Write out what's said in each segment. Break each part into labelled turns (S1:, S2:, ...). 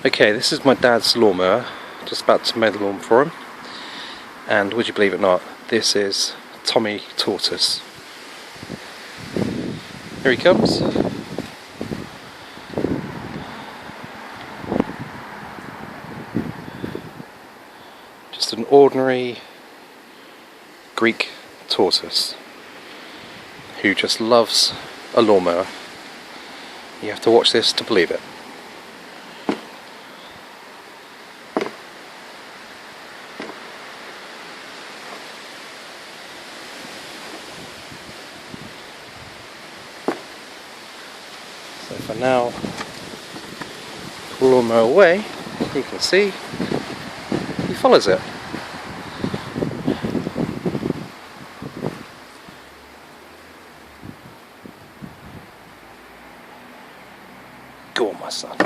S1: Okay, this is my dad's lawnmower, just about to mow the lawn for him, and would you believe it or not, this is Tommy Tortoise. Here he comes. Just an ordinary Greek tortoise who just loves a lawnmower. You have to watch this to believe it. So if I now pull the lawnmower away, you can see he follows it. Go on, my son.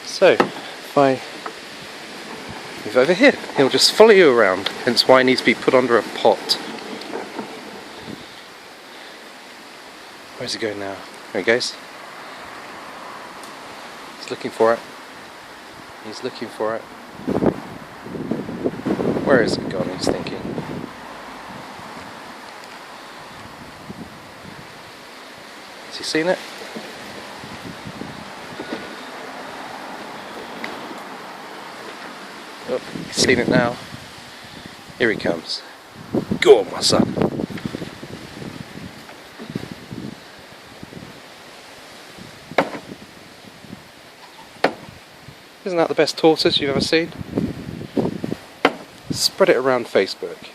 S1: So, if I move over here, he'll just follow you around, hence why he needs to be put under a pot. Where's he going now? There he goes. He's looking for it. He's looking for it. Where is it gone? He's thinking. Has he seen it? Oh, he's seen it now. Here he comes. Go on, my son. Isn't that the best tortoise you've ever seen? Spread it around Facebook.